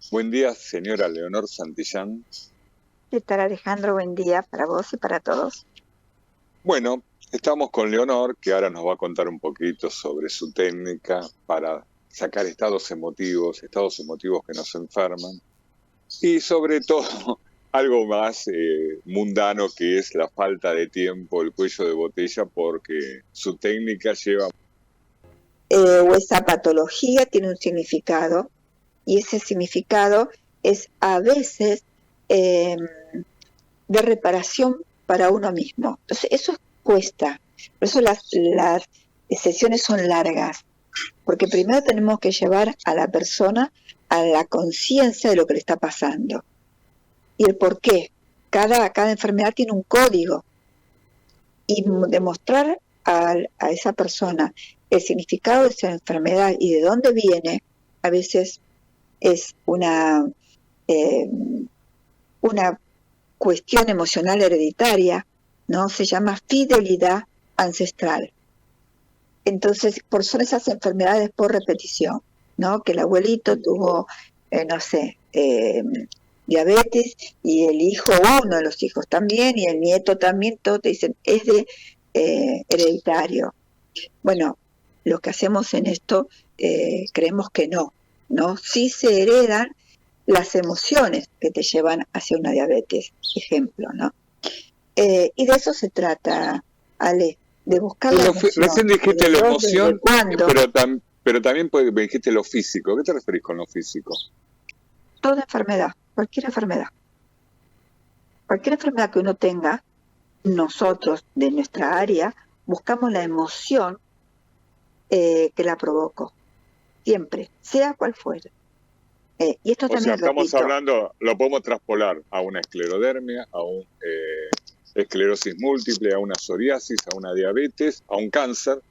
Buen día, señora Leonor Santillán. ¿Qué tal, Alejandro? Buen día para vos y para todos. Bueno, estamos con Leonor, que ahora nos va a contar un poquito sobre su técnica para sacar estados emotivos que nos enferman, y sobre todo algo más mundano, que es la falta de tiempo, el cuello de botella, porque su técnica lleva... O esa patología tiene un significado y ese significado es a veces eh, de reparación para uno mismo. Entonces eso cuesta, por eso las sesiones son largas, porque primero tenemos que llevar a la persona a la conciencia de lo que le está pasando y el por qué. Cada enfermedad tiene un código y demostrar a esa persona el significado de esa enfermedad y de dónde viene, a veces es eh, una cuestión emocional hereditaria, ¿no? Se llama fidelidad ancestral. Entonces, son esas enfermedades por repetición, ¿no? Que el abuelito tuvo, no sé, diabetes y el hijo, uno de los hijos también, y el nieto también, todos te dicen, es de hereditario. Bueno, lo que hacemos en esto, creemos que no, ¿no? Sí se heredan las emociones que te llevan hacia una diabetes, ejemplo, ¿no? Y de eso se trata, Ale, de buscar la emoción, Recién dijiste desde la dónde, desde emoción, cuándo. pero también me dijiste lo físico. ¿Qué te referís con lo físico? Toda enfermedad, cualquier enfermedad que uno tenga, nosotros de nuestra área buscamos la emoción que la provocó, siempre, sea cual fuera. Y esto O sea, también, estamos repito, hablando, lo podemos traspolar a una esclerodermia, a un esclerosis múltiple, a una psoriasis, a una diabetes, a un cáncer,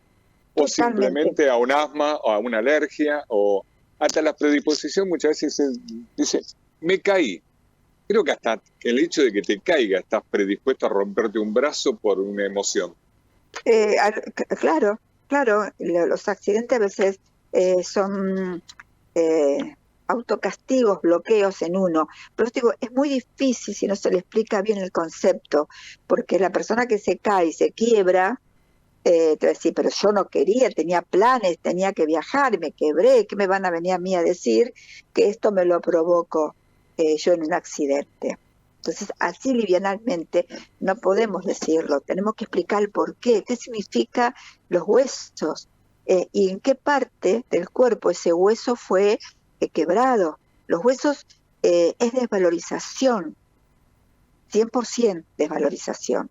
o totalmente. simplemente a un asma, o a una alergia, o hasta la predisposición. Muchas veces dice, me caí. Creo que hasta el hecho de que te caiga estás predispuesto a romperte un brazo por una emoción. Claro, claro, los accidentes a veces son eh, autocastigos, bloqueos en uno. Pero digo, es muy difícil si no se le explica bien el concepto, porque la persona que se cae y se quiebra, te va a decir, pero yo no quería, tenía planes, tenía que viajar, me quebré, ¿qué me van a venir a mí a decir que esto me lo provoco yo en un accidente? Entonces, así livianamente no podemos decirlo, tenemos que explicar el por qué significa los huesos, y en qué parte del cuerpo ese hueso fue quebrado. Los huesos es desvalorización, 100% desvalorización,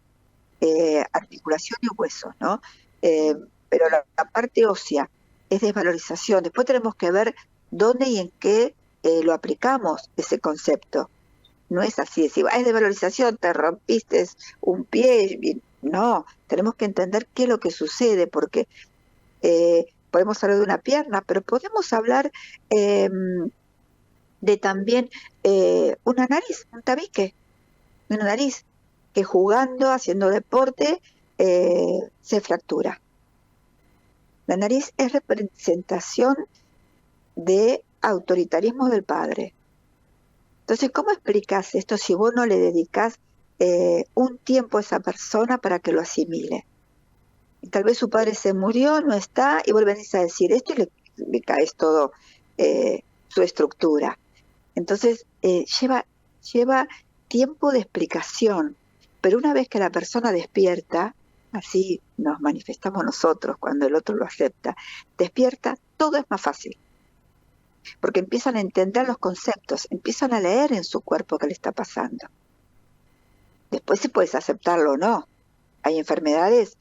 articulación y huesos, ¿no? Eh, pero la parte ósea es desvalorización. Después tenemos que ver dónde y en qué lo aplicamos ese concepto. No es así, decir, es desvalorización, te rompiste un pie. No, tenemos que entender qué es lo que sucede, porque podemos hablar de una pierna, pero podemos hablar eh, de también una nariz, un tabique, una nariz, que jugando, haciendo deporte, se fractura. La nariz es representación de autoritarismo del padre. Entonces, ¿cómo explicas esto si vos no le dedicas un tiempo a esa persona para que lo asimile? Y tal vez su padre se murió, no está, y vos venís a decir esto y le caes todo su estructura. Entonces, lleva tiempo de explicación, pero una vez que la persona despierta, así nos manifestamos nosotros cuando el otro lo acepta, despierta, todo es más fácil, porque empiezan a entender los conceptos, empiezan a leer en su cuerpo qué le está pasando. Después si puedes aceptarlo o no. Hay enfermedades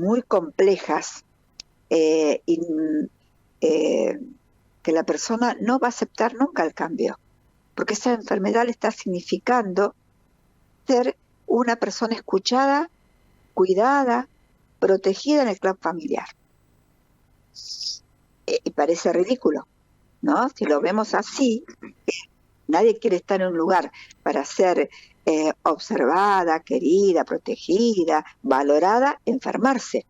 muy complejas y que la persona no va a aceptar nunca el cambio, porque esa enfermedad le está significando ser una persona escuchada, cuidada, protegida en el clan familiar. Y parece ridículo, ¿no? Si lo vemos así, nadie quiere estar en un lugar para ser observada, querida, protegida, valorada, enfermarse.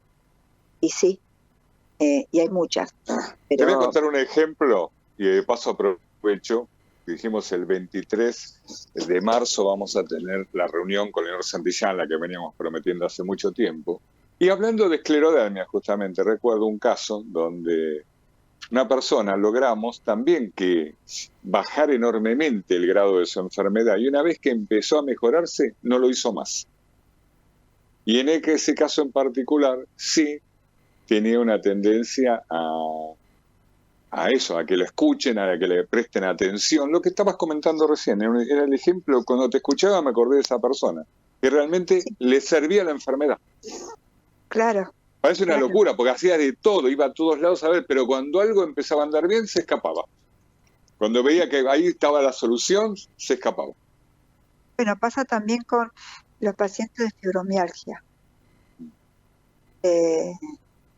Y sí, y hay muchas, Te voy a pero contar un ejemplo y de paso hecho, dijimos el 23 de marzo vamos a tener la reunión con Leonor Santillán, la que veníamos prometiendo hace mucho tiempo. Y hablando de esclerodermia, justamente, recuerdo un caso donde una persona logramos también que bajar enormemente el grado de su enfermedad, y una vez que empezó a mejorarse, no lo hizo más. Y en ese caso en particular, sí tenía una tendencia a eso, a que lo escuchen, a que le presten atención. Lo que estabas comentando recién, era el ejemplo, cuando te escuchaba me acordé de esa persona, que realmente le servía la enfermedad. Claro. Parece una locura, porque hacía de todo, iba a todos lados a ver, pero cuando algo empezaba a andar bien, se escapaba. Cuando veía que ahí estaba la solución, se escapaba. Bueno, pasa también con los pacientes de fibromialgia.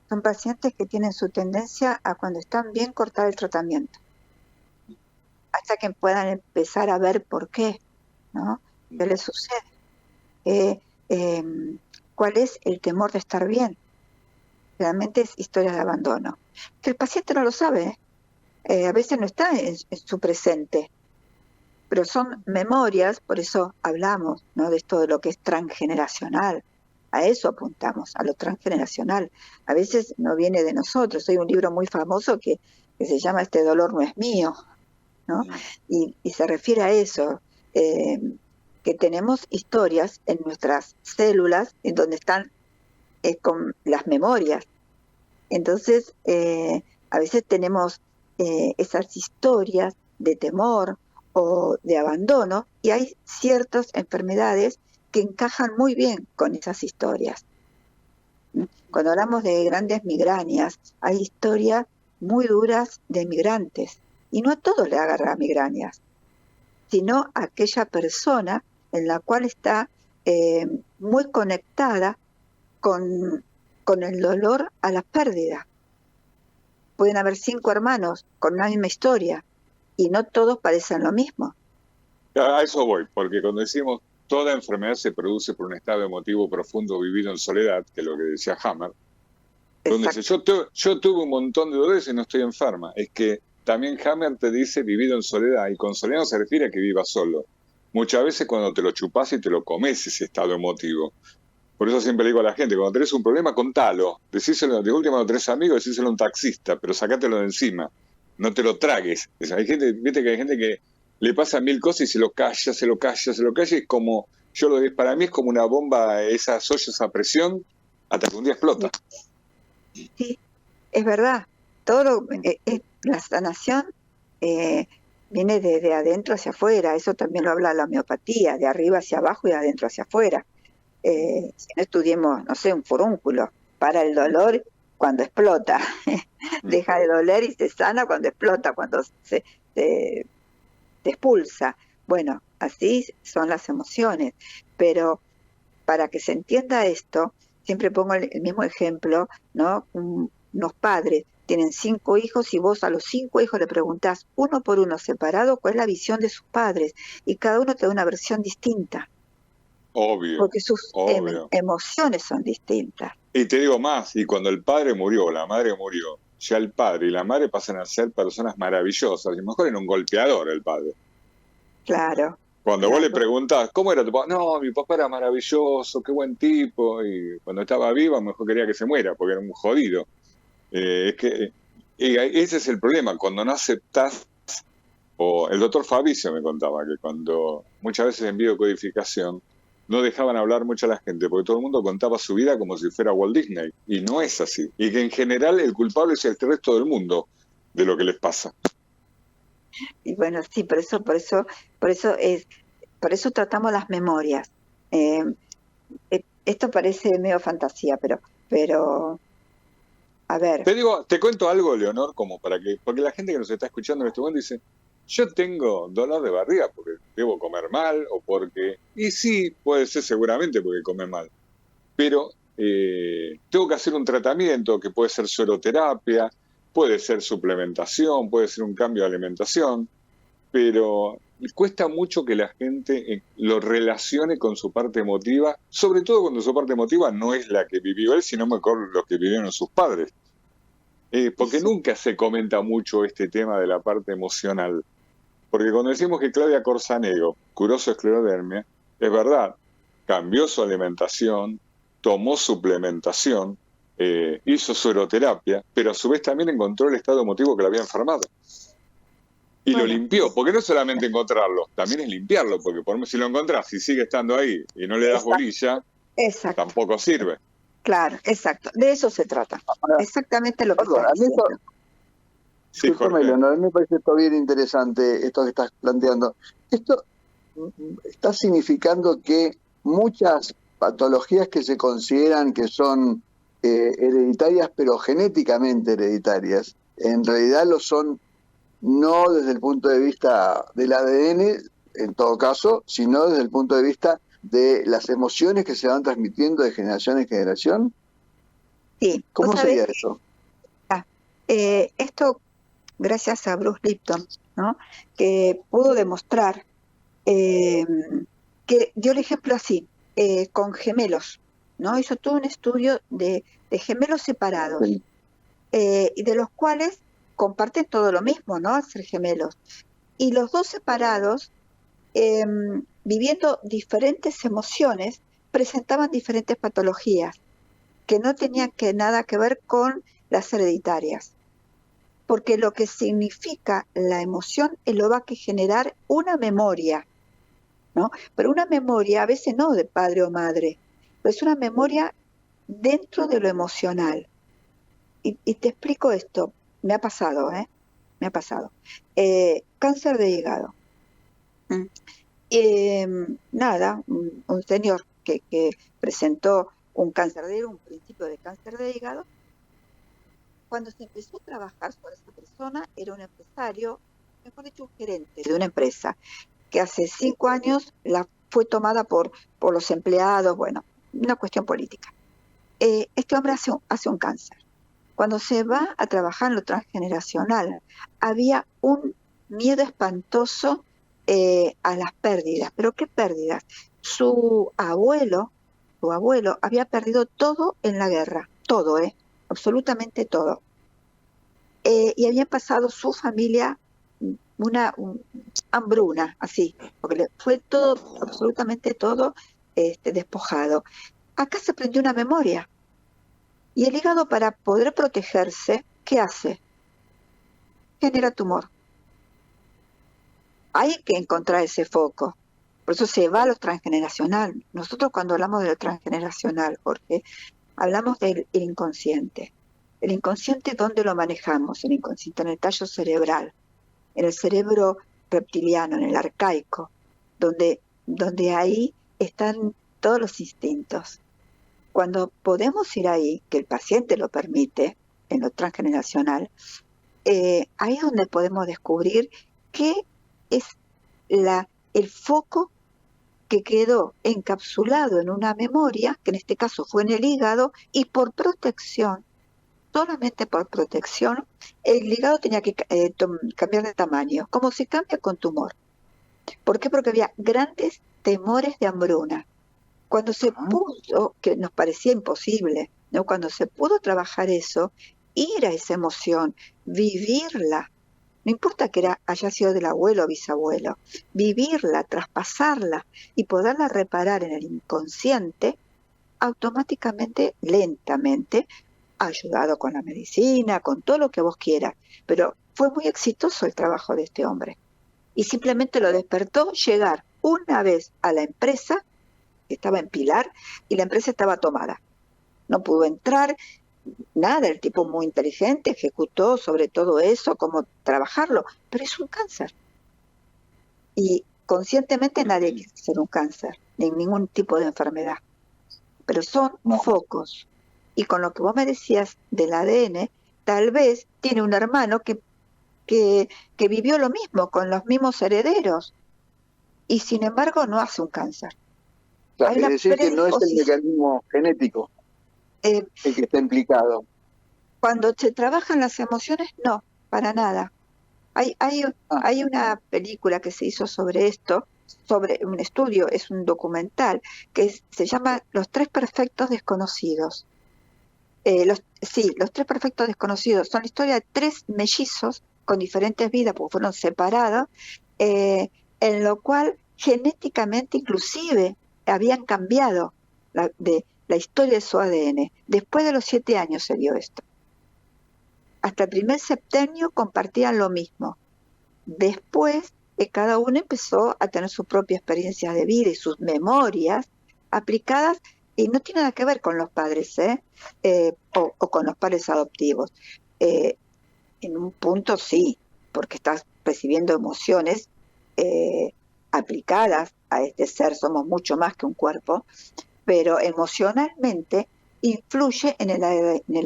Son pacientes que tienen su tendencia a, cuando están bien, cortar el tratamiento, hasta que puedan empezar a ver por qué, ¿no? ¿Qué les sucede? ¿Cuál es el temor de estar bien? Realmente es historia de abandono. Que el paciente no lo sabe, a veces no está en su presente, pero son memorias, por eso hablamos, ¿no?, de esto de lo que es transgeneracional. A eso apuntamos, a lo transgeneracional. A veces no viene de nosotros. Hay un libro muy famoso que se llama Este dolor no es mío, ¿no? Y se refiere a eso, que tenemos historias en nuestras células en donde están con las memorias. Entonces, a veces tenemos esas historias de temor o de abandono, y hay ciertas enfermedades que encajan muy bien con esas historias. Cuando hablamos de grandes migrañas, hay historias muy duras de migrantes, y no a todos le agarra migrañas, sino a aquella persona en la cual está muy conectada con el dolor a la pérdida. Pueden haber 5 hermanos con una misma historia, y no todos parecen lo mismo. A eso voy, porque cuando decimos toda enfermedad se produce por un estado emotivo profundo vivido en soledad, que es lo que decía Hammer, donde dice, yo tuve un montón de dolores y no estoy enferma. Es que también Hammer te dice vivido en soledad, y con soledad no se refiere a que vivas solo. Muchas veces cuando te lo chupás y te lo comes ese estado emotivo. Por eso siempre le digo a la gente, cuando tenés un problema, contalo. Decíselo, de última a 3 amigos, decíselo a un taxista, pero sacátelo de encima. No te lo tragues. Hay gente, viste que hay gente que le pasa 1000 cosas y se lo calla, y es como, para mí es como una bomba, esas ollas a presión, hasta que un día explota. Sí, es verdad. Todo la sanación viene de adentro hacia afuera. Eso también lo habla la homeopatía, de arriba hacia abajo y de adentro hacia afuera. Si no estudiemos, no sé, un furúnculo para el dolor cuando explota, deja de doler y se sana cuando explota, cuando se expulsa. Bueno, así son las emociones, pero para que se entienda esto, siempre pongo el mismo ejemplo, ¿no? Unos padres tienen 5 hijos, y vos a los 5 hijos le preguntás uno por uno separado cuál es la visión de sus padres, y cada uno te da una versión distinta. Obvio. Porque sus emociones son distintas. Y te digo más, y cuando el padre murió, la madre murió, ya el padre y la madre pasan a ser personas maravillosas, y a lo mejor era un golpeador el padre. Claro. Cuando vos le preguntás, ¿cómo era tu papá? No, mi papá era maravilloso, qué buen tipo, y cuando estaba vivo a lo mejor quería que se muera, porque era un jodido. Y ese es el problema, cuando no aceptás, o el doctor Fabricio me contaba que cuando muchas veces en biocodificación no dejaban hablar mucho a la gente, porque todo el mundo contaba su vida como si fuera Walt Disney, y no es así. Y que en general el culpable es el resto del mundo de lo que les pasa. Y bueno, sí, por eso tratamos las memorias. Esto parece medio fantasía, pero a ver. Te cuento algo, Leonor, como porque la gente que nos está escuchando en este momento dice, yo tengo dolor de barriga porque debo comer mal, o porque, y sí, puede ser seguramente porque come mal, pero tengo que hacer un tratamiento que puede ser sueroterapia, puede ser suplementación, puede ser un cambio de alimentación, pero cuesta mucho que la gente lo relacione con su parte emotiva, sobre todo cuando su parte emotiva no es la que vivió él, sino mejor lo que vivieron sus padres. Porque nunca se comenta mucho este tema de la parte emocional. Porque cuando decimos que Claudia Corsanego curó su esclerodermia, es verdad, cambió su alimentación, tomó suplementación, hizo sueroterapia, pero a su vez también encontró el estado emotivo que la había enfermado. Y lo limpió, porque no es solamente encontrarlo, también es limpiarlo, porque si lo encontrás y sigue estando ahí y no le das bolilla, tampoco sirve. Claro, exacto. De eso se trata. Exactamente lo que estás diciendo. Discúlpame, Leonor, me parece esto bien interesante, esto que estás planteando. Esto está significando que muchas patologías que se consideran que son hereditarias, pero genéticamente hereditarias, en realidad lo son no desde el punto de vista del ADN, en todo caso, sino desde el punto de vista de las emociones que se van transmitiendo de generación en generación. Sí. ¿Cómo sería eso? Esto, gracias a Bruce Lipton, ¿no?, que pudo demostrar, que dio el ejemplo así, con gemelos, ¿no? Hizo todo un estudio de gemelos separados, sí, y de los cuales comparten todo lo mismo, ¿no?, al ser gemelos. Y los dos separados, viviendo diferentes emociones, presentaban diferentes patologías que no tenían nada que ver con las hereditarias. Porque lo que significa la emoción es lo va a generar una memoria, ¿no? Pero una memoria a veces no de padre o madre, pero es una memoria dentro de lo emocional. Y te explico esto, me ha pasado, me ha pasado. Cáncer de hígado. Nada, un señor que presentó un cáncer de hígado, un principio de cáncer de hígado. Cuando se empezó a trabajar sobre esa persona, era un empresario, mejor dicho, un gerente de una empresa, que hace 5 años fue tomada por los empleados, bueno, una cuestión política. Este hombre hace un cáncer. Cuando se va a trabajar en lo transgeneracional, había un miedo espantoso a las pérdidas. ¿Pero qué pérdidas? Su abuelo había perdido todo en la guerra, todo, absolutamente todo. Y había pasado su familia una hambruna, así, porque fue todo, absolutamente todo, despojado. Acá se prendió una memoria. Y el hígado, para poder protegerse, ¿qué hace? Genera tumor. Hay que encontrar ese foco. Por eso se va a lo transgeneracional. Nosotros cuando hablamos de lo transgeneracional, Jorge, hablamos del inconsciente. El inconsciente, ¿dónde lo manejamos? El inconsciente en el tallo cerebral, en el cerebro reptiliano, en el arcaico, donde ahí están todos los instintos. Cuando podemos ir ahí, que el paciente lo permite, en lo transgeneracional, ahí es donde podemos descubrir qué es el foco que quedó encapsulado en una memoria, que en este caso fue en el hígado, y por protección, solamente por protección, el hígado tenía que cambiar de tamaño, como se cambia con tumor. ¿Por qué? Porque había grandes temores de hambruna. Cuando se pudo, que nos parecía imposible, ¿no?, cuando se pudo trabajar eso, ir a esa emoción, vivirla, no importa que haya sido del abuelo o bisabuelo, vivirla, traspasarla y poderla reparar en el inconsciente, automáticamente, lentamente, ayudado con la medicina, con todo lo que vos quieras, pero fue muy exitoso el trabajo de este hombre. Y simplemente lo despertó llegar una vez a la empresa, que estaba en Pilar, y la empresa estaba tomada. No pudo entrar, nada, el tipo muy inteligente, ejecutó sobre todo eso, cómo trabajarlo, pero es un cáncer. Y conscientemente nadie quiere ser un cáncer, ni ningún tipo de enfermedad. Pero son focos. Y con lo que vos me decías del ADN, tal vez tiene un hermano que vivió lo mismo, con los mismos herederos, y sin embargo no hace un cáncer. Es decir, que no es el mecanismo genético el que está implicado. Cuando se trabajan las emociones, no, para nada. Hay una película que se hizo sobre esto, sobre un estudio, es un documental, que se llama Los 3 perfectos desconocidos. Los 3 perfectos desconocidos son la historia de 3 mellizos con diferentes vidas, porque fueron separados, en lo cual genéticamente inclusive habían cambiado la historia de su ADN. Después de los 7 años se vio esto. Hasta el primer septenio compartían lo mismo. Después cada uno empezó a tener su propia experiencia de vida y sus memorias aplicadas, y no tiene nada que ver con los padres, o con los padres adoptivos. En un punto sí, porque estás recibiendo emociones aplicadas a este ser, somos mucho más que un cuerpo, pero emocionalmente influye en el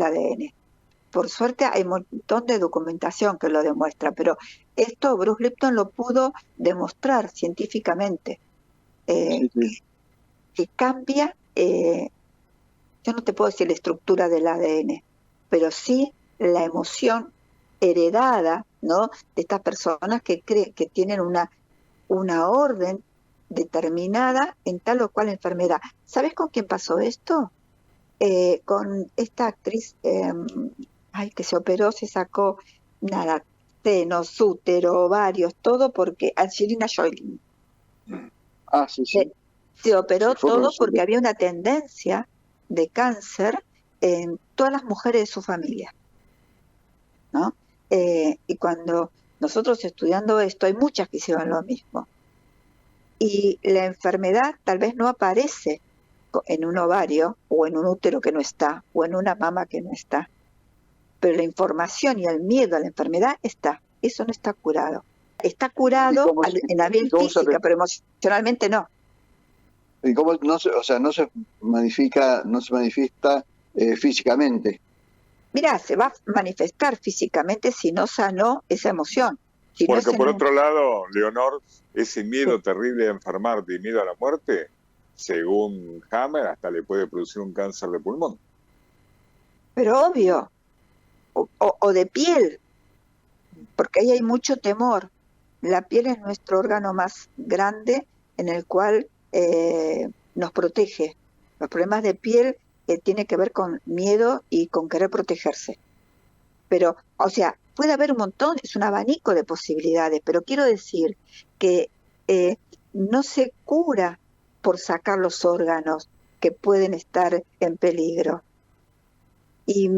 ADN. Por suerte hay un montón de documentación que lo demuestra, pero esto Bruce Lipton lo pudo demostrar científicamente, Sí. que cambia, yo no te puedo decir la estructura del ADN, pero sí la emoción heredada, ¿no?, de estas personas que creen que tienen una orden determinada en tal o cual enfermedad. ¿Sabes con quién pasó esto? Con esta actriz que se operó, se sacó nada, senos, útero, ovarios, todo porque Angelina Jolie. Sí. Se operó Sí, todo porque había una tendencia de cáncer en todas las mujeres de su familia, ¿no? Y cuando nosotros estudiando esto, hay muchas que hicieron lo mismo. Y la enfermedad tal vez no aparece en un ovario o en un útero que no está, o en una mama que no está. Pero la información y el miedo a la enfermedad está. Eso no está curado. Está curado en la vida física, pero emocionalmente no. ¿Y cómo no se manifiesta físicamente? Mira, se va a manifestar físicamente si no sanó esa emoción. Si Porque no por otro lado, Leonor, ese miedo terrible de enfermarte y miedo a la muerte, según Hammer, hasta le puede producir un cáncer de pulmón. Pero obvio, o de piel, porque ahí hay mucho temor. La piel es nuestro órgano más grande en el cual nos protege. Los problemas de piel tienen que ver con miedo y con querer protegerse. Pero, o sea, puede haber un montón, es un abanico de posibilidades, pero quiero decir que no se cura por sacar los órganos que pueden estar en peligro. Y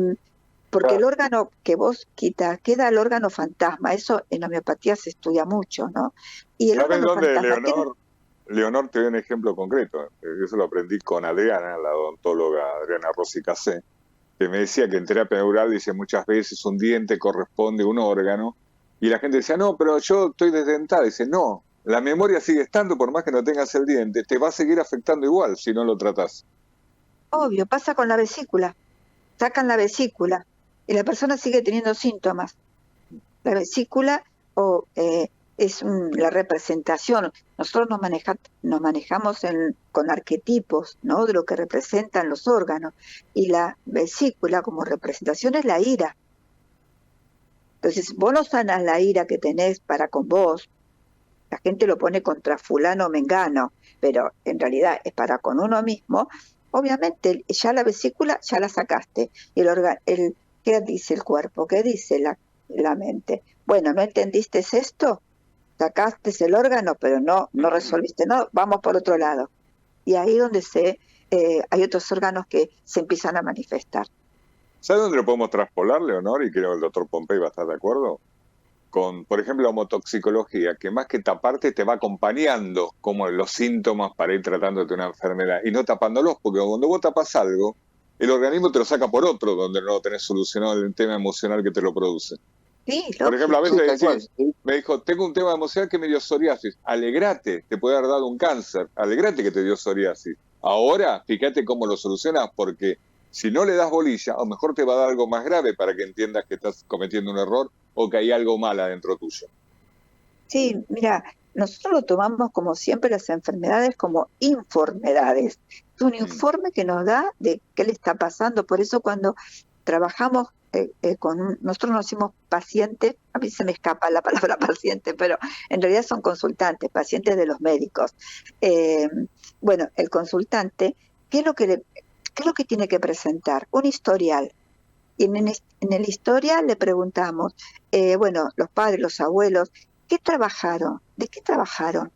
porque el órgano que vos quitas, queda el órgano fantasma. Eso en homeopatía se estudia mucho, ¿no? Y el ¿Sabes órgano dónde, fantasma Leonor, te doy un ejemplo concreto? Eso lo aprendí con Adriana, la odontóloga Adriana Rossi Cassé, que me decía que en terapia neural dice muchas veces un diente corresponde a un órgano, y la gente decía, no, pero yo estoy desdentada. Dice, no, la memoria sigue estando, por más que no tengas el diente, te va a seguir afectando igual si no lo tratás. obvio, pasa con la vesícula. Sacan la vesícula y la persona sigue teniendo síntomas. La vesícula es la representación. Nosotros nos manejamos con arquetipos, ¿no?, de lo que representan los órganos. Y la vesícula como representación es la ira. Entonces, vos no sanas la ira que tenés para con vos. La gente lo pone contra fulano o mengano, pero en realidad es para con uno mismo. Obviamente, ya la vesícula ya la sacaste. Y ¿qué dice el cuerpo? ¿Qué dice la mente? Bueno, ¿no entendiste esto? Sacaste el órgano, pero no resolviste, no, vamos por otro lado. Y ahí donde hay otros órganos que se empiezan a manifestar. ¿Sabes dónde lo podemos traspolar, Leonor? Y creo que el doctor Pompey va a estar de acuerdo. Con, por ejemplo, la homotoxicología, que más que taparte te va acompañando como los síntomas para ir tratándote una enfermedad y no tapándolos, porque cuando vos tapas algo, el organismo te lo saca por otro, donde no lo tenés solucionado el tema emocional que te lo produce. Sí, por ejemplo, a veces decís, me dijo, tengo un tema emocional que me dio psoriasis. Alegrate, te puede haber dado un cáncer. Alegrate que te dio psoriasis. Ahora, fíjate cómo lo solucionas, porque si no le das bolilla, a lo mejor te va a dar algo más grave para que entiendas que estás cometiendo un error o que hay algo mal adentro tuyo. Sí, mira, nosotros lo tomamos como siempre las enfermedades como informedades. Es un informe que nos da de qué le está pasando. Por eso cuando trabajamos nosotros nos decimos pacientes, a mí se me escapa la palabra paciente, pero en realidad son consultantes, pacientes de los médicos. Bueno, el consultante, ¿qué es lo que tiene que presentar? Un historial. Y en el historial le preguntamos, bueno, los padres, los abuelos, ¿qué trabajaron? ¿De qué trabajaron?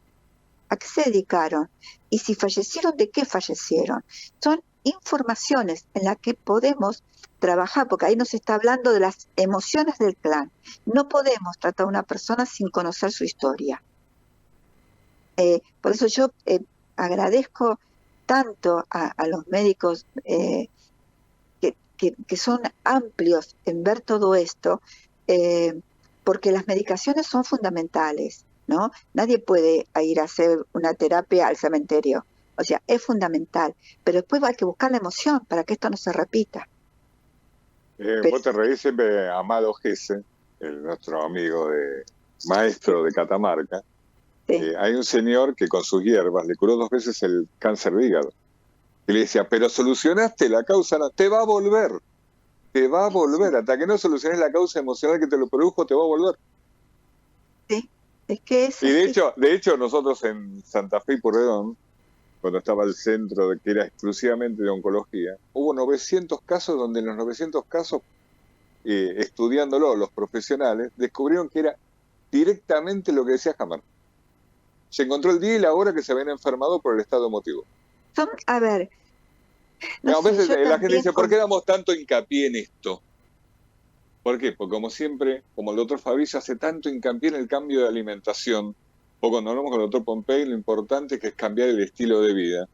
¿A qué se dedicaron? Y si fallecieron, ¿de qué fallecieron? Son informaciones en las que podemos trabajar, porque ahí nos está hablando de las emociones del clan. No podemos tratar a una persona sin conocer su historia. Por eso yo agradezco tanto a los médicos que son amplios en ver todo esto, porque las medicaciones son fundamentales, ¿no? Nadie puede ir a hacer una terapia al cementerio. O sea, es fundamental, pero después hay que buscar la emoción para que esto no se repita. Vos te reís siempre, Amado Gese, nuestro amigo maestro de Catamarca. Sí. Hay un señor que con sus hierbas le curó 2 veces el cáncer de hígado. Y le decía, pero solucionaste la causa, no, te va a volver, hasta que no soluciones la causa emocional que te lo produjo, te va a volver. Sí, es que es. Y de hecho nosotros en Santa Fe y Pueyrredón, cuando estaba el centro que era exclusivamente de oncología, hubo 900 casos donde en los 900 casos, estudiándolo los profesionales, descubrieron que era directamente lo que decía Hammer. Se encontró el día y la hora que se habían enfermado por el estado emotivo. A ver. A veces la gente dice, ¿por qué damos tanto hincapié en esto? ¿Por qué? Porque como siempre, como el doctor Fabricio hace tanto hincapié en el cambio de alimentación, o cuando hablamos con el doctor Pompey, lo importante que es cambiar el estilo de vida.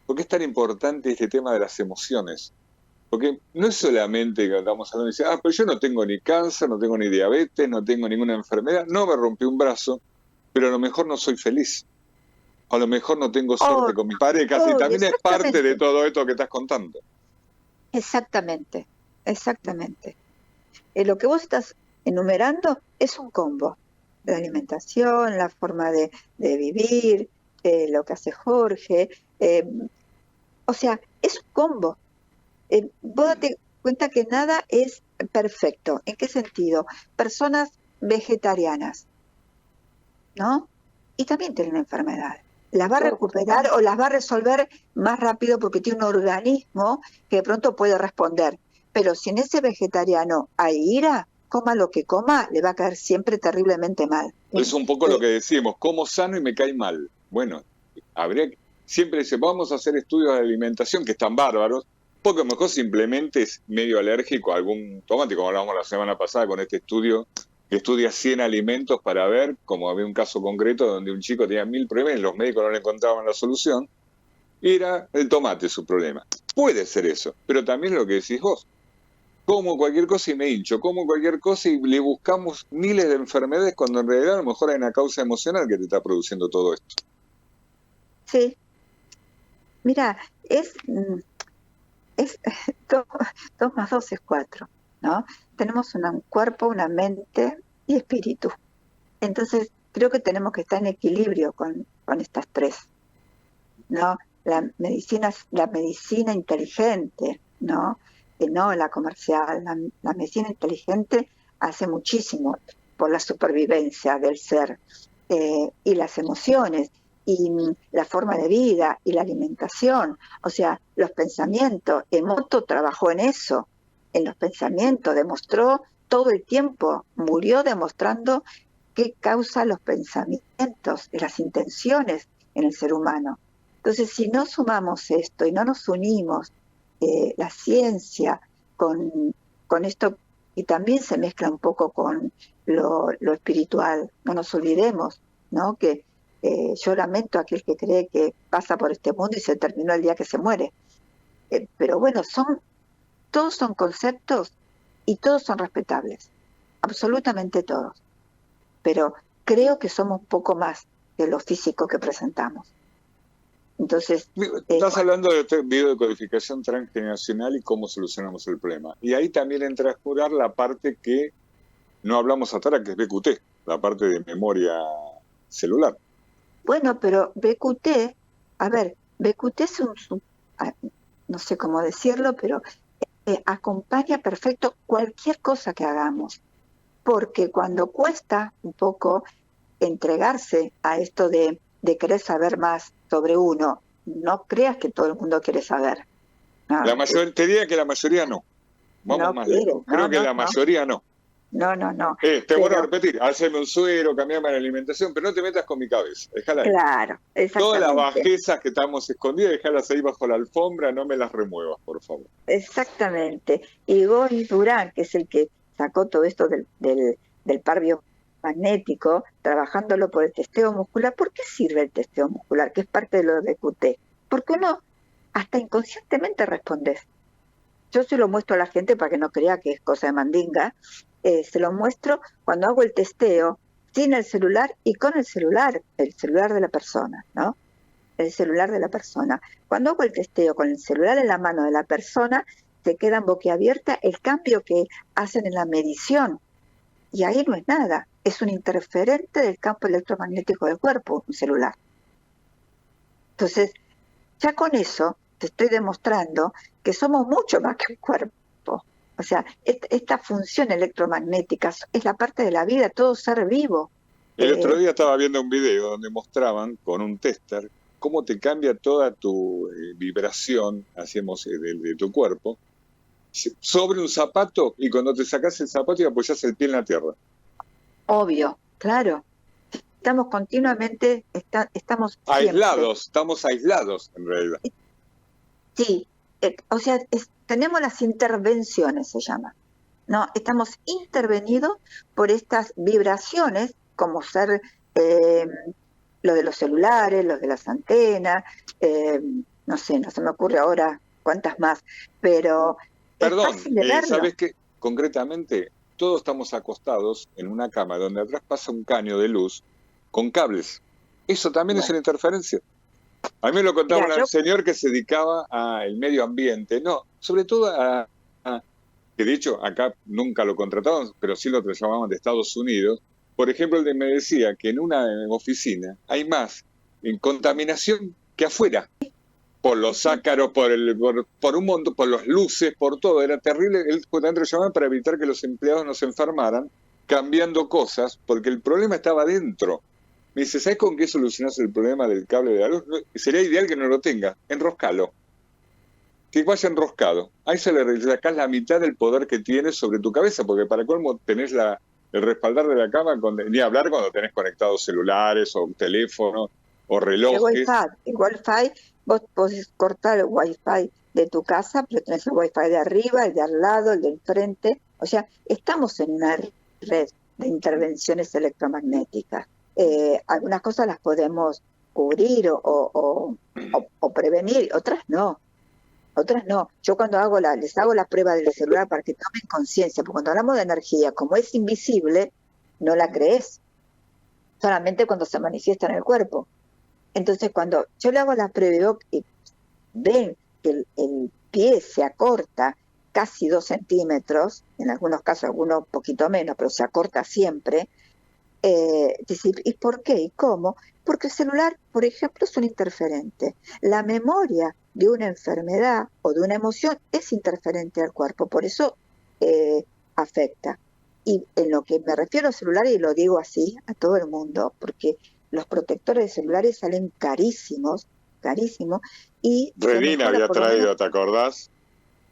¿Por qué es tan importante este tema de las emociones? Porque no es solamente que estamos hablando y dice, pero yo no tengo ni cáncer, no tengo ni diabetes, no tengo ninguna enfermedad, no me rompí un brazo, pero a lo mejor no soy feliz. A lo mejor no tengo suerte con mi pareja, y también es parte de todo esto que estás contando. Exactamente. Lo que vos estás enumerando es un combo. La alimentación, la forma de vivir, lo que hace Jorge. O sea, es un combo. Vos date cuenta que nada es perfecto. ¿En qué sentido? Personas vegetarianas, ¿no? Y también tienen enfermedades. Las va a recuperar o las va a resolver más rápido porque tiene un organismo que de pronto puede responder. Pero si en ese vegetariano hay ira, coma lo que coma, le va a caer siempre terriblemente mal. Es un poco lo que decimos, como sano y me cae mal. Bueno, siempre dice, vamos a hacer estudios de alimentación que están bárbaros, porque a lo mejor simplemente es medio alérgico a algún tomate, como hablábamos la semana pasada con este estudio, que estudia 100 alimentos para ver, como había un caso concreto donde un chico tenía 1000 problemas y los médicos no le encontraban la solución, y era el tomate su problema. Puede ser eso, pero también lo que decís vos, como cualquier cosa y me hincho, como cualquier cosa y le buscamos miles de enfermedades cuando en realidad a lo mejor hay una causa emocional que te está produciendo todo esto. Sí. Mira, es 2 más 2 es 4, ¿no? Tenemos un cuerpo, una mente y espíritu. Entonces, creo que tenemos que estar en equilibrio con estas 3, ¿no? La medicina inteligente, ¿no? No la comercial. La medicina inteligente hace muchísimo por la supervivencia del ser, y las emociones, y la forma de vida, y la alimentación, o sea, los pensamientos. Emoto trabajó en eso, en los pensamientos, demostró todo el tiempo, murió demostrando qué causa los pensamientos, las intenciones en el ser humano. Entonces, si no sumamos esto y no nos unimos, la ciencia con esto, y también se mezcla un poco con lo espiritual, no nos olvidemos, ¿no? Que yo lamento a aquel que cree que pasa por este mundo y se terminó el día que se muere. Pero bueno, todos son conceptos y todos son respetables, absolutamente todos. Pero creo que somos un poco más de lo físico que presentamos. Entonces, estás hablando de biodecodificación transgeneracional y cómo solucionamos el problema. Y ahí también entra a jugar la parte que no hablamos hasta ahora, que es BQT, la parte de memoria celular. Bueno, pero BQT es no sé cómo decirlo, pero acompaña perfecto cualquier cosa que hagamos. Porque cuando cuesta un poco entregarse a esto de querer saber más sobre uno, no creas que todo el mundo quiere saber. No, te diría que la mayoría no. Vamos más lejos. Creo que la mayoría no. no. Te vuelvo a repetir, haceme un suero, cambiame la alimentación, pero no te metas con mi cabeza, déjala ahí. Claro, exactamente. Todas las bajezas que estamos escondidas, déjalas ahí bajo la alfombra, no me las remuevas, por favor. Exactamente. Y Boris Durán, que es el que sacó todo esto del par biomagnético, trabajándolo por el testeo muscular. ¿Por qué sirve el testeo muscular, que es parte de lo de QT? Porque uno hasta inconscientemente responde. Yo se lo muestro a la gente para que no crea que es cosa de mandinga. Se lo muestro cuando hago el testeo sin el celular y con el celular de la persona, ¿no? El celular de la persona. Cuando hago el testeo con el celular en la mano de la persona, se quedan boquiabierta el cambio que hacen en la medición. Y ahí no es nada, es un interferente del campo electromagnético del cuerpo, un celular. Entonces, ya con eso te estoy demostrando que somos mucho más que un cuerpo. O sea, esta función electromagnética es la parte de la vida, todo ser vivo. El otro día estaba viendo un video donde mostraban con un tester cómo te cambia toda tu vibración, hacemos de tu cuerpo, sobre un zapato, y cuando te sacas el zapato y apoyas el pie en la tierra. Obvio, claro. Estamos continuamente, estamos aislados, estamos aislados en realidad. Sí, o sea, tenemos las intervenciones, se llama, ¿no? Estamos intervenidos por estas vibraciones, como ser lo de los celulares, los de las antenas, no sé, no se me ocurre ahora cuántas más, pero perdón, ¿sabes qué? Concretamente, todos estamos acostados en una cama donde atrás pasa un caño de luz con cables. Eso también es una interferencia. A mí me lo contaba un señor que se dedicaba al medio ambiente, no, sobre todo que de hecho acá nunca lo contrataban, pero sí lo llamaban de Estados Unidos. Por ejemplo, él me decía que en una oficina hay más contaminación que afuera, por los ácaros, por un montón, por las luces, por todo. Era terrible. Él justamente lo llamaban para evitar que los empleados no se enfermaran, cambiando cosas, porque el problema estaba dentro. Me dice, ¿sabes con qué solucionás el problema del cable de la luz? Sería ideal que no lo tenga, enroscalo. Que vaya enroscado. Ahí se le sacás la mitad del poder que tienes sobre tu cabeza, porque para colmo tenés el respaldar de la cama, ni hablar cuando tenés conectados celulares o teléfono o relojes. El Wi-Fi, vos podés cortar el Wi-Fi de tu casa, pero tenés el Wi-Fi de arriba, el de al lado, el de enfrente. O sea, estamos en una red de intervenciones electromagnéticas. Algunas cosas las podemos cubrir o prevenir, otras no. Yo cuando les hago la prueba del celular para que tomen conciencia, porque cuando hablamos de energía, como es invisible, no la crees, solamente cuando se manifiesta en el cuerpo. Entonces, cuando yo le hago la prueba y ven que el pie se acorta casi 2 centímetros, en algunos casos, algunos un poquito menos, pero se acorta siempre. ¿Y por qué? ¿Y cómo? Porque el celular, por ejemplo, es un interferente. La memoria de una enfermedad o de una emoción es interferente al cuerpo, por eso afecta. Y en lo que me refiero al celular, y lo digo así a todo el mundo, porque los protectores de celulares salen carísimos, y Redina había traído, ¿te acordás?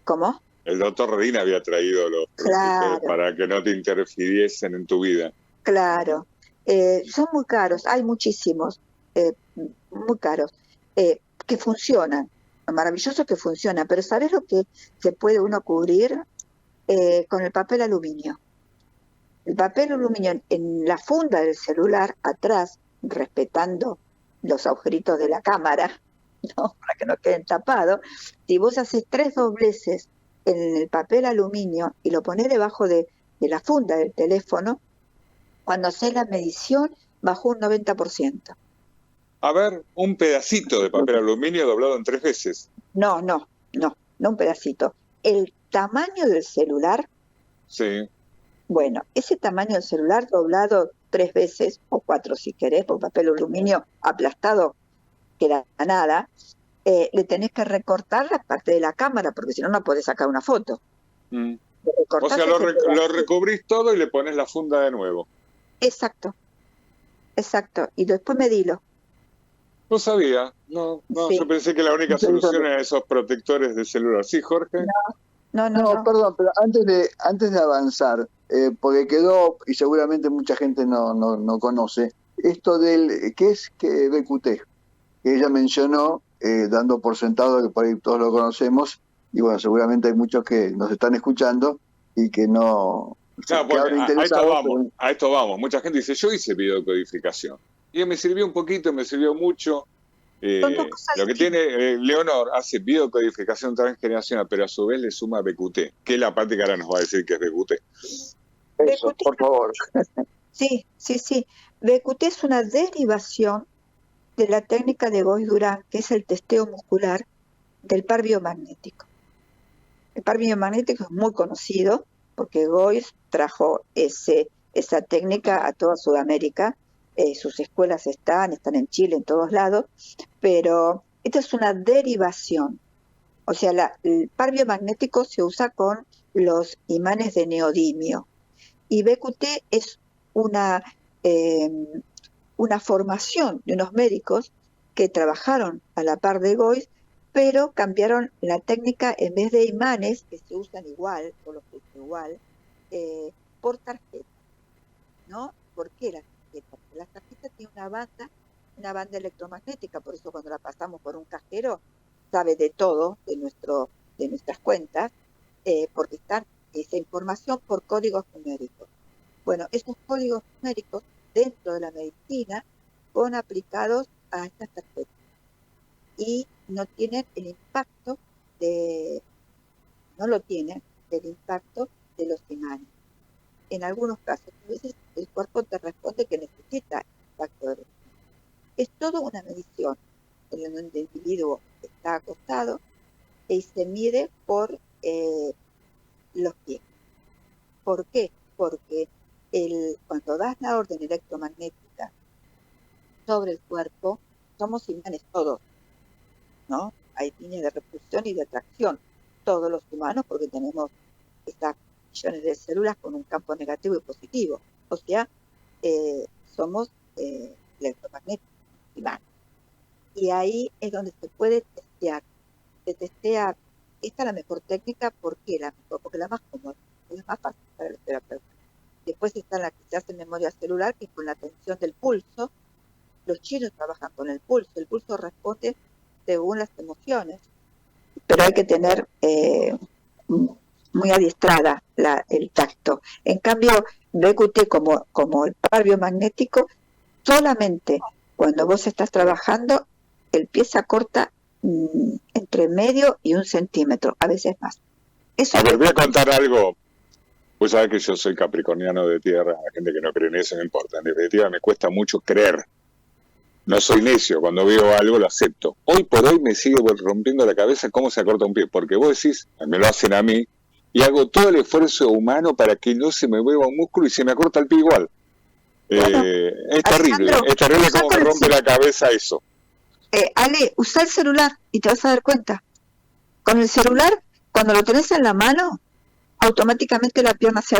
¿Cómo? El doctor Redina había traído los protectores para que no te interfiriesen en tu vida. Claro, son muy caros, hay muchísimos, muy caros, que funcionan, maravilloso que funcionan, pero ¿sabes lo que se puede uno cubrir? Con el papel aluminio. El papel aluminio en la funda del celular, atrás, respetando los agujeritos de la cámara, ¿no? Para que no queden tapados, si vos haces 3 dobleces en el papel aluminio y lo ponés debajo de la funda del teléfono, cuando haces la medición, bajó un 90%. A ver, un pedacito de papel aluminio doblado en 3 veces. No un pedacito. El tamaño del celular. Sí. Bueno, ese tamaño del celular doblado 3 veces, o 4 si querés, por papel aluminio aplastado, queda nada, le tenés que recortar la parte de la cámara, porque si no, no podés sacar una foto. O sea, lo recubrís todo y le pones la funda de nuevo. Exacto. Y después medilo. No sabía. No, sí. Yo pensé que la única solución era esos protectores de celular. ¿Sí, Jorge? No, perdón, pero antes de avanzar, porque quedó, y seguramente mucha gente no conoce, esto del, ¿qué es BQT? Que ella mencionó, dando por sentado que por ahí todos lo conocemos, y bueno, seguramente hay muchos que nos están escuchando y que no... Claro, porque a esto vamos. Mucha gente dice, yo hice videocodificación. Y me sirvió un poquito, me sirvió mucho. Lo que tiene Leonor hace videocodificación transgeneracional, pero a su vez le suma BQT, que es la parte que ahora nos va a decir que es BQT. Eso, BQT, por favor. Sí. BQT es una derivación de la técnica de Geuss-Durán, que es el testeo muscular del par biomagnético. El par biomagnético es muy conocido porque Geuss trajo esa técnica a toda Sudamérica. Sus escuelas están en Chile, en todos lados, pero esta es una derivación. O sea, el par biomagnético se usa con los imanes de neodimio. Y BQT es una formación de unos médicos que trabajaron a la par de Geuss, pero cambiaron la técnica, en vez de imanes, que se usan igual, o los que usan igual, por tarjeta, ¿no? ¿Por qué la tarjeta? Porque la tarjeta tiene una banda electromagnética, por eso cuando la pasamos por un cajero, sabe de todo, de nuestras cuentas, porque está esa información por códigos numéricos. Bueno, esos códigos numéricos dentro de la medicina son aplicados a estas tarjetas y no tienen el impacto el impacto de los imanes. En algunos casos, a veces el cuerpo te responde que necesita el impacto de los imanes. Es toda una medición en donde el individuo está acostado y se mide por los pies. ¿Por qué? Porque cuando das la orden electromagnética sobre el cuerpo, somos imanes todos, ¿no? Hay líneas de repulsión y de atracción, todos los humanos, porque tenemos estas millones de células con un campo negativo y positivo. O sea, somos electromagnéticos, imanes. Y ahí es donde se puede testear. Se testea, esta es la mejor técnica, ¿por qué la mejor? Porque la más cómoda, es la más fácil para el terapeuta. Después está la que se hace en memoria celular, que es con la tensión del pulso. Los chinos trabajan con el pulso responde según las emociones, pero hay que tener muy adiestrada el tacto. En cambio, BQT como el par biomagnético, solamente cuando vos estás trabajando, el pie se acorta entre medio y 1 centímetro, a veces más. Eso voy a contar algo. Vos sabés que yo soy capricorniano de tierra, la gente que no cree en eso no importa. En definitiva, me cuesta mucho creer. No soy necio, cuando veo algo lo acepto. Hoy por hoy me sigue rompiendo la cabeza cómo se acorta un pie, porque vos decís, me lo hacen a mí, y hago todo el esfuerzo humano para que no se me mueva un músculo y se me acorta el pie igual. Bueno, es terrible cómo me rompe la cabeza eso. Ale, usa el celular y te vas a dar cuenta. Con el celular, cuando lo tenés en la mano, automáticamente la pierna se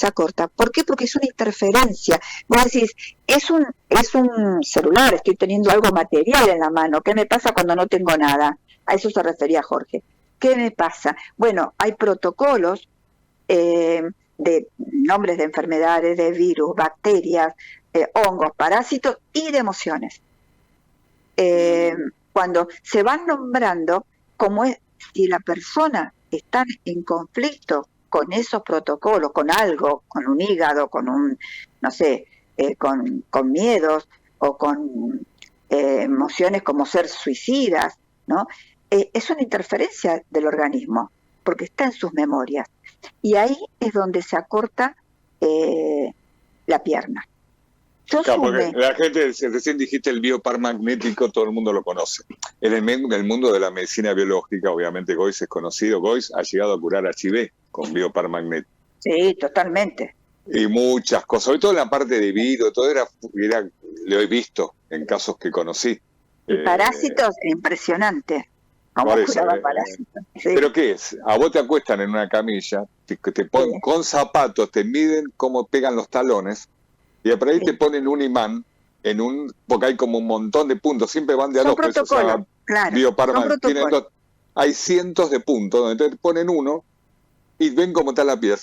acorta. ¿Por qué? Porque es una interferencia. Vos decís, es un celular, estoy teniendo algo material en la mano. ¿Qué me pasa cuando no tengo nada? A eso se refería Jorge. ¿Qué me pasa? Bueno, hay protocolos de nombres de enfermedades, de virus, bacterias, hongos, parásitos y de emociones. Cuando se van nombrando, como es, si la persona está en conflicto con esos protocolos, con algo, con un hígado, con un, no sé, con miedos o con emociones como ser suicidas, ¿no? Es una interferencia del organismo, porque está en sus memorias. Y ahí es donde se acorta la pierna. Claro, porque la gente, recién dijiste el biopar magnético, todo el mundo lo conoce. En el mundo de la medicina biológica, obviamente Geuss es conocido. Geuss ha llegado a curar HIV con biopar magnético. Sí, totalmente. Y muchas cosas, sobre todo en la parte de virus, todo era lo he visto en casos que conocí. Y parásitos, impresionante. Por eso, sí. ¿Pero qué es? A vos te acuestan en una camilla, te ponen sí. Con zapatos, te miden cómo pegan los talones, y por ahí sí. Te ponen un imán, porque hay como un montón de puntos, siempre van de a dos. Claro, hay cientos de puntos, donde te ponen uno, y ven cómo está la piedra.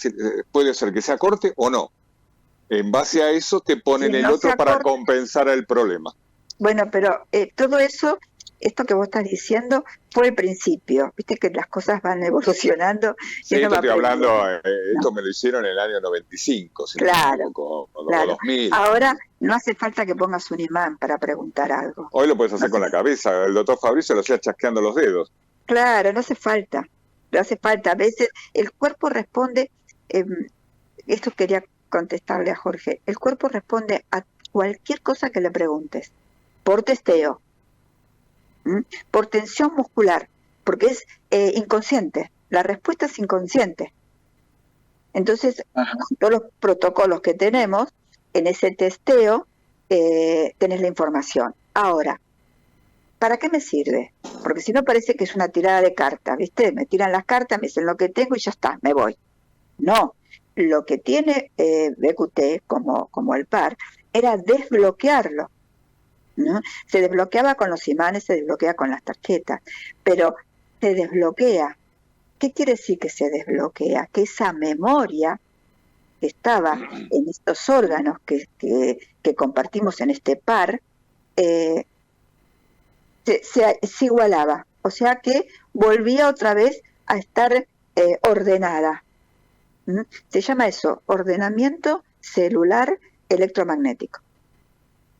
Puede ser que se acorte o no. En base a eso te ponen Si el no otro para compensar el problema. Bueno, pero todo eso, esto que vos estás diciendo, fue el principio. Viste que las cosas van evolucionando. Sí, esto estoy hablando, esto ¿no? me lo hicieron en el año 95, si Claro, no me equivoco, o claro. 2000. Ahora no hace falta que pongas un imán para preguntar algo. Hoy lo puedes hacer No con la cabeza. El doctor Fabricio lo hacía chasqueando los dedos. Claro, no hace falta. No hace falta. A veces el cuerpo responde, esto quería contestarle a Jorge, el cuerpo responde a cualquier cosa que le preguntes, por testeo, por tensión muscular, porque es inconsciente. La respuesta es inconsciente. Entonces, con todos los protocolos que tenemos, en ese testeo tenés la información. Ahora, ¿para qué me sirve? Porque si no parece que es una tirada de cartas, ¿viste? Me tiran las cartas, me dicen lo que tengo y ya está, me voy. No, lo que tiene BQT como el par era desbloquearlo, ¿no? Se desbloqueaba con los imanes, se desbloquea con las tarjetas, pero se desbloquea. ¿Qué quiere decir que se desbloquea? Que esa memoria que estaba en estos órganos que compartimos en este par, se igualaba, o sea que volvía otra vez a estar ordenada. Se llama eso, ordenamiento celular electromagnético.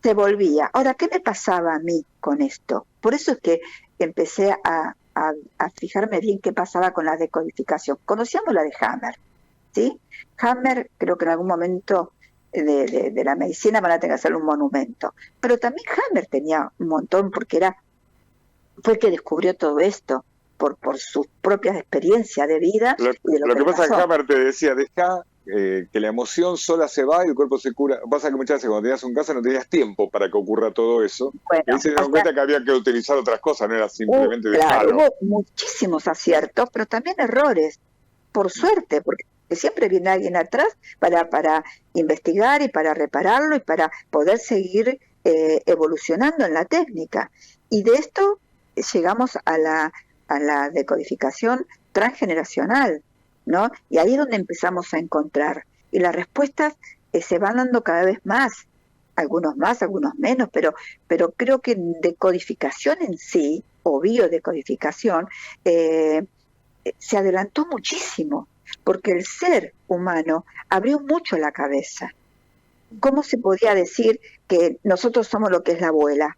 Se volvía. Ahora, ¿qué me pasaba a mí con esto? Por eso es que empecé a fijarme bien qué pasaba con la decodificación. Conocíamos la de Hammer, ¿sí? Hammer, creo que en algún momento de la medicina van a tener que hacer un monumento. Pero también Hammer tenía un montón porque fue el que descubrió todo esto por sus propias experiencias de vida. Lo que pasa es que Hammer te decía, deja que la emoción sola se va y el cuerpo se cura. Pasa que muchas veces cuando tenías un cáncer no tenías tiempo para que ocurra todo eso. Bueno, y se dieron cuenta que había que utilizar otras cosas, no era simplemente dejarlo. Hubo muchísimos aciertos, pero también errores, por suerte, porque siempre viene alguien atrás para investigar y para repararlo y para poder seguir evolucionando en la técnica. Y de esto llegamos a la decodificación transgeneracional, ¿no? Y ahí es donde empezamos a encontrar. Y las respuestas se van dando cada vez más, algunos menos, pero creo que decodificación en sí, o biodecodificación, se adelantó muchísimo, porque el ser humano abrió mucho la cabeza. ¿Cómo se podía decir que nosotros somos lo que es la abuela?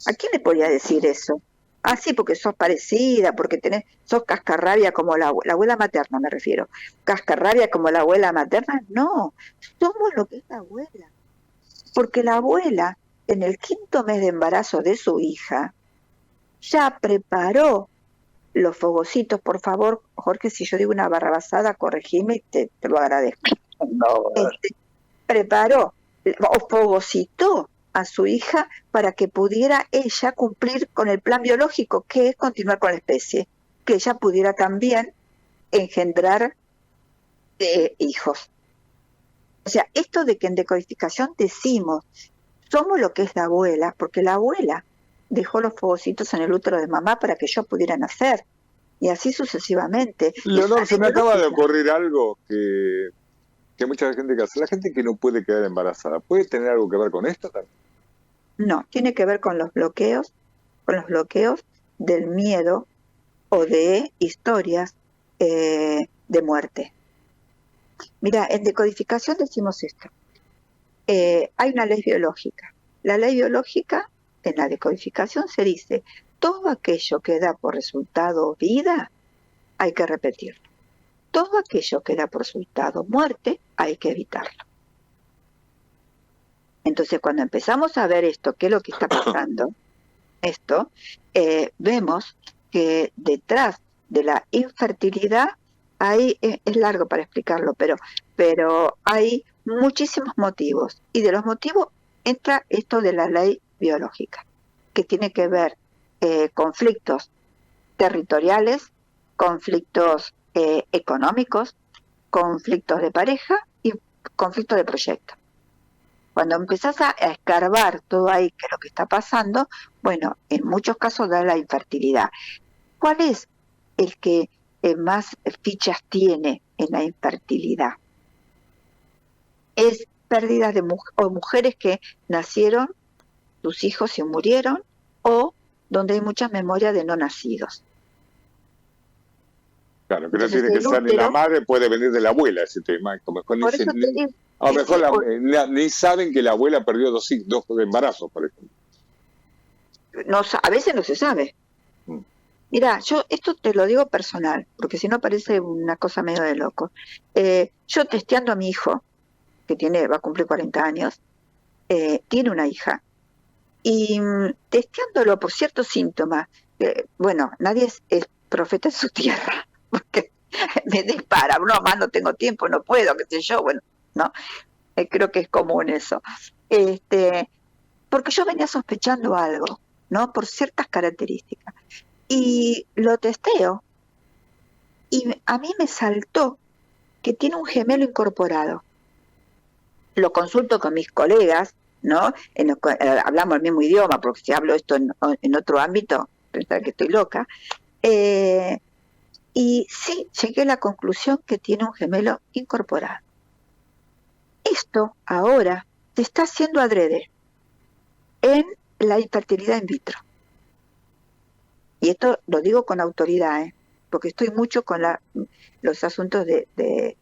¿A quién le podía decir eso? Ah, sí, porque sos parecida, porque sos cascarrabia como la abuela materna, me refiero. ¿Cascarrabia como la abuela materna? No, somos lo que es la abuela. Porque la abuela, en el 5º mes de embarazo de su hija, ya preparó los fogocitos. Por favor, Jorge, si yo digo una barrabasada, corregime y te lo agradezco. No. Preparó o fogocitó a su hija para que pudiera ella cumplir con el plan biológico, que es continuar con la especie, que ella pudiera también engendrar hijos. O sea, esto de que en decodificación decimos, somos lo que es la abuela, porque la abuela dejó los fogocitos en el útero de mamá para que yo pudiera nacer, y así sucesivamente. Leonor, se me acaba de ocurrir algo que mucha gente que hace. La gente que no puede quedar embarazada, ¿puede tener algo que ver con esto también? No, tiene que ver con los bloqueos del miedo o de historias de muerte. Mira, en decodificación decimos esto. Hay una ley biológica. La ley biológica, en la decodificación se dice, todo aquello que da por resultado vida, hay que repetirlo. Todo aquello que da por resultado muerte, hay que evitarlo. Entonces, cuando empezamos a ver esto, qué es lo que está pasando, vemos que detrás de la infertilidad es largo para explicarlo, pero hay muchísimos motivos. Y de los motivos entra esto de la ley biológica, que tiene que ver conflictos territoriales, conflictos económicos, conflictos de pareja y conflictos de proyecto. Cuando empezás a escarbar todo ahí, que es lo que está pasando, bueno, en muchos casos da la infertilidad. ¿Cuál es el que más fichas tiene en la infertilidad. Es pérdida de o mujeres que nacieron, sus hijos se murieron, o donde hay mucha memoria de no nacidos. Claro, que no tiene que ser ni la madre, puede venir de la abuela ese tema. A lo mejor ni saben que la abuela perdió dos embarazos, por ejemplo. No, a veces no se sabe. Mira, yo esto te lo digo personal, porque si no parece una cosa medio de loco. Yo testeando a mi hijo, que va a cumplir 40 años, tiene una hija, y testeándolo por ciertos síntomas, bueno, nadie es profeta en su tierra, porque me dispara, no, más no tengo tiempo, no puedo, qué sé yo, bueno, no, creo que es común eso. Porque yo venía sospechando algo, ¿no? Por ciertas características. Y lo testeo, y a mí me saltó que tiene un gemelo incorporado. Lo consulto con mis colegas, ¿no? Hablamos el mismo idioma, porque si hablo esto en otro ámbito, pensar que estoy loca. Y sí, llegué a la conclusión que tiene un gemelo incorporado. Esto ahora se está haciendo adrede en la infertilidad in vitro. Y esto lo digo con autoridad, porque estoy mucho con los asuntos de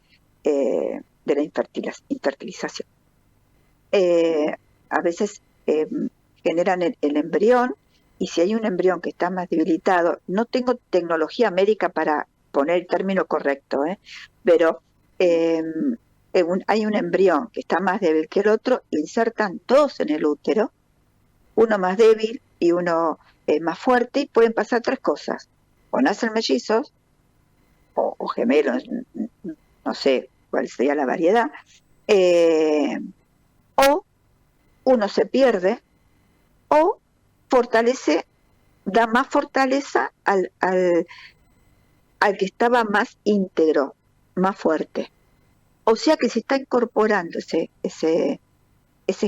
la infertilización. A veces generan el embrión, y si hay un embrión que está más debilitado, no tengo tecnología médica para poner el término correcto, pero hay un embrión que está más débil que el otro, insertan dos en el útero, uno más débil y uno más fuerte, y pueden pasar tres cosas: o nacen mellizos, o gemelos, no sé cuál sería la variedad, o uno se pierde, o da más fortaleza al que estaba más íntegro, más fuerte. O sea que se está incorporando ese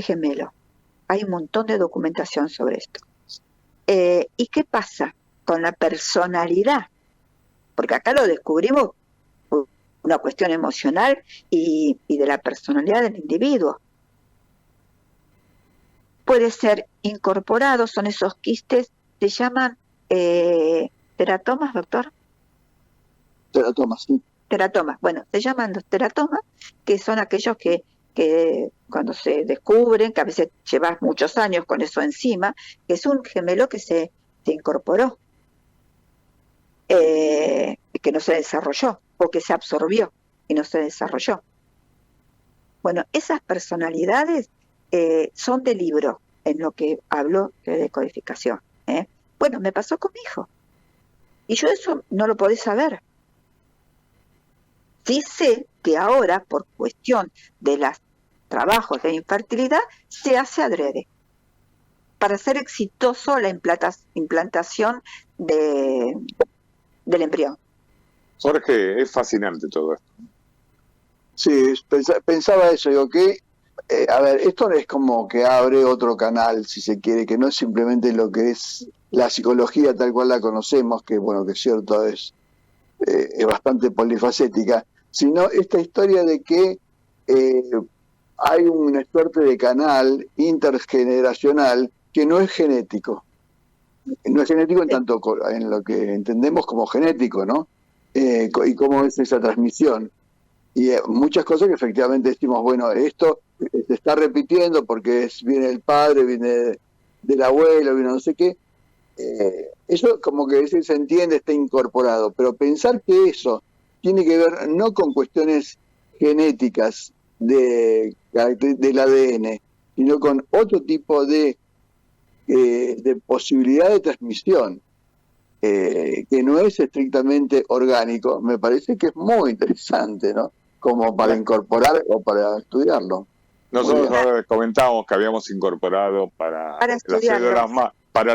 gemelo. Hay un montón de documentación sobre esto. ¿Y qué pasa con la personalidad? Porque acá lo descubrimos por una cuestión emocional y de la personalidad del individuo. Puede ser incorporado, son esos quistes, se llaman teratomas, doctor. Teratomas, sí. Teratomas, bueno, se llaman los teratomas, que son aquellos que cuando se descubren, que a veces llevas muchos años con eso encima, que es un gemelo que se incorporó, que no se desarrolló, o que se absorbió y no se desarrolló. Bueno, esas personalidades son de libro, en lo que hablo de decodificación. Bueno, me pasó con mi hijo, y yo eso no lo podés saber. Sí sé que ahora, por cuestión de los trabajos de infertilidad, se hace adrede para hacer exitoso la implantación del embrión. Jorge, es fascinante todo esto. Sí, pensaba eso, digo que, a ver, esto es como que abre otro canal, si se quiere, que no es simplemente lo que es la psicología tal cual la conocemos, que bueno, que es cierto, es bastante polifacética, sino esta historia de que hay una suerte de canal intergeneracional que no es genético. No es genético en tanto en lo que entendemos como genético, ¿no? Y cómo es esa transmisión. Y muchas cosas que efectivamente decimos, bueno, esto se está repitiendo porque viene el padre, viene del abuelo, viene no sé qué. Eso como que se entiende, está incorporado, pero pensar que eso tiene que ver no con cuestiones genéticas del ADN, sino con otro tipo de posibilidad de transmisión, que no es estrictamente orgánico, me parece que es muy interesante, ¿no? Como para incorporar o para estudiarlo. Nosotros ahora comentábamos que habíamos incorporado para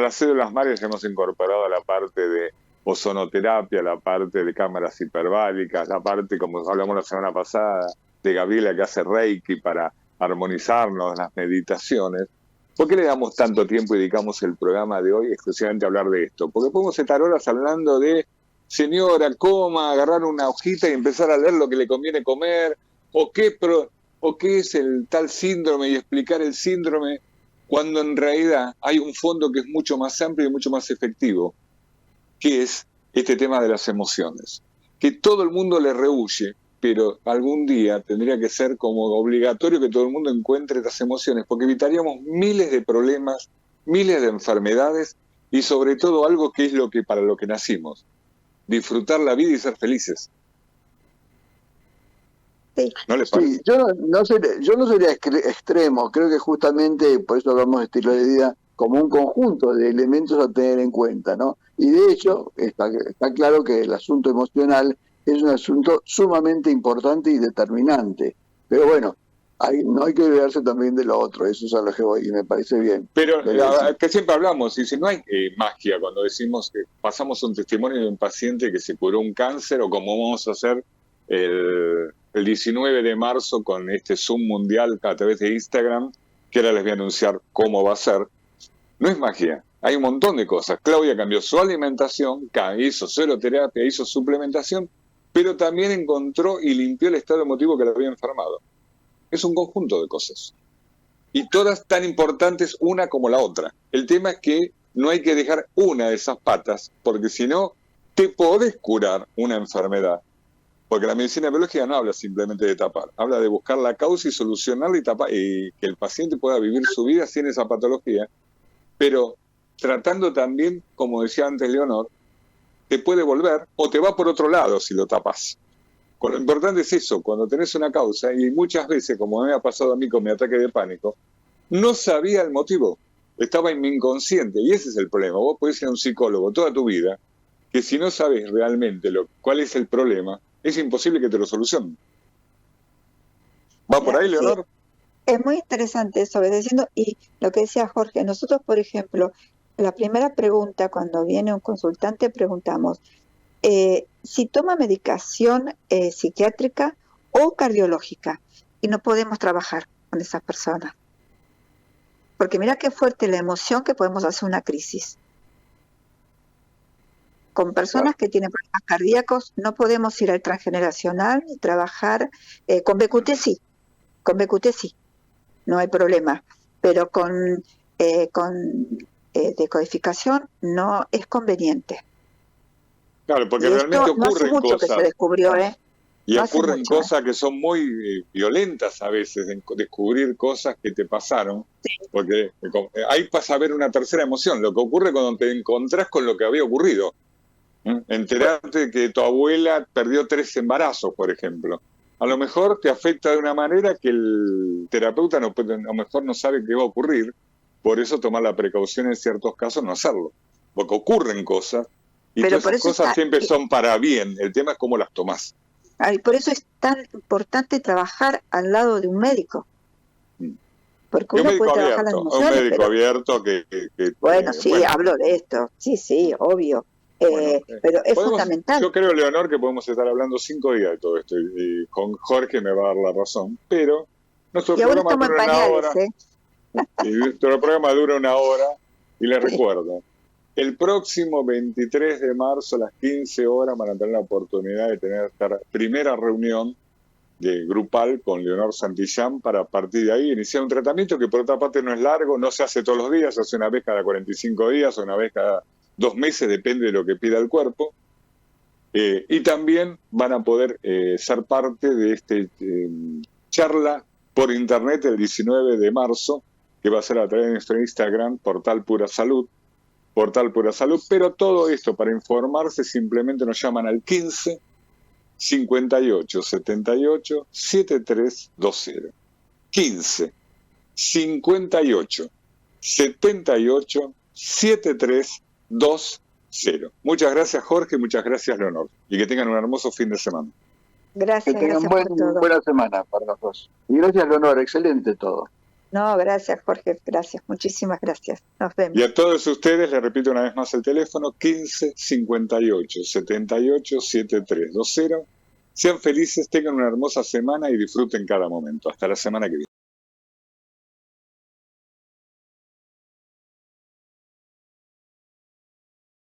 las células madres, hemos incorporado la parte de ozonoterapia, la parte de cámaras hiperbáricas, la parte, como hablamos la semana pasada, de Gabriela, que hace Reiki para armonizarnos, las meditaciones. ¿Por qué le damos tanto tiempo y dedicamos el programa de hoy exclusivamente a hablar de esto? Porque podemos estar horas hablando de señora, coma, agarrar una hojita y empezar a leer lo que le conviene comer, o qué es el tal síndrome y explicar el síndrome, cuando en realidad hay un fondo que es mucho más amplio y mucho más efectivo, que es este tema de las emociones, que todo el mundo le rehúye, pero algún día tendría que ser como obligatorio que todo el mundo encuentre estas emociones, porque evitaríamos miles de problemas, miles de enfermedades y sobre todo algo que es para lo que nacimos, disfrutar la vida y ser felices. Sí. ¿No les parece? Sí, yo no sería extremo, creo que justamente por eso hablamos de estilo de vida como un conjunto de elementos a tener en cuenta, ¿no? Y de hecho, está claro que el asunto emocional es un asunto sumamente importante y determinante. Pero bueno, no hay que olvidarse también de lo otro, eso es a lo que voy y me parece bien. Pero que siempre hablamos, y si no hay magia cuando decimos que pasamos un testimonio de un paciente que se curó un cáncer, o como vamos a hacer el 19 de marzo con este Zoom mundial a través de Instagram, que ahora les voy a anunciar cómo va a ser. No es magia, hay un montón de cosas. Claudia cambió su alimentación, hizo seroterapia, hizo suplementación, pero también encontró y limpió el estado emotivo que le había enfermado. Es un conjunto de cosas. Y todas tan importantes una como la otra. El tema es que no hay que dejar una de esas patas, porque si no, te podés curar una enfermedad. Porque la medicina biológica no habla simplemente de tapar, habla de buscar la causa y solucionarla y que el paciente pueda vivir su vida sin esa patología, pero tratando también, como decía antes Leonor, te puede volver o te va por otro lado si lo tapas. Lo importante es eso, cuando tenés una causa, y muchas veces, como me ha pasado a mí con mi ataque de pánico, no sabía el motivo, estaba en mi inconsciente, y ese es el problema. Vos podés ser un psicólogo toda tu vida, que si no sabes realmente cuál es el problema, es imposible que te lo solucionen. ¿Va por ahí, Leonor? Sí. Es muy interesante eso, obedeciendo, y lo que decía Jorge, nosotros, por ejemplo, la primera pregunta, cuando viene un consultante, preguntamos si toma medicación psiquiátrica o cardiológica, y no podemos trabajar con esas personas. Porque mira qué fuerte la emoción que podemos hacer una crisis. Con personas que tienen problemas cardíacos no podemos ir al transgeneracional ni trabajar. Con BQT sí, no hay problema, pero con decodificación no es conveniente. Claro, porque realmente ocurren no hace mucho cosas. Que se descubrió, Y no ocurren cosas que son muy violentas a veces, descubrir cosas que te pasaron, sí. Porque ahí pasa a ver una tercera emoción, lo que ocurre cuando te encontrás con lo que había ocurrido. Enterarte que tu abuela perdió 3 embarazos, por ejemplo. A lo mejor te afecta de una manera que el terapeuta a lo mejor no sabe qué va a ocurrir, por eso tomar la precaución en ciertos casos no hacerlo, porque ocurren cosas, y pero todas esas cosas siempre son para bien, el tema es cómo las tomás. Por eso es tan importante trabajar al lado de un médico. Porque uno puede trabajar las emociones, un médico abierto que bueno, sí, bueno. Hablo de esto, sí, obvio. Bueno, pero es fundamental. Yo creo, Leonor, que podemos estar hablando 5 días de todo esto, y con Jorge me va a dar la razón, pero nuestro programa dura una hora, y nuestro programa dura 1 hora, y les recuerdo, el próximo 23 de marzo a las 15 horas van a tener la oportunidad de tener esta primera reunión grupal con Leonor Santillán para a partir de ahí iniciar un tratamiento que por otra parte no es largo, no se hace todos los días, se hace una vez cada 45 días o una vez cada 2 meses, depende de lo que pida el cuerpo. Y también van a poder ser parte de este charla por internet el 19 de marzo, que va a ser a través de nuestro Instagram, Portal Pura Salud, pero todo esto para informarse simplemente nos llaman al 15 58 78 7320. 15 58 78 7320. Muchas gracias, Jorge, muchas gracias, Leonor, y que tengan un hermoso fin de semana. Gracias. Que tengan buena semana para los dos. Y gracias, Leonor, excelente todo. No, gracias, Jorge, gracias, muchísimas gracias. Nos vemos. Y a todos ustedes les repito una vez más el teléfono, 15 58 78 7320. Sean felices, tengan una hermosa semana y disfruten cada momento. Hasta la semana que viene.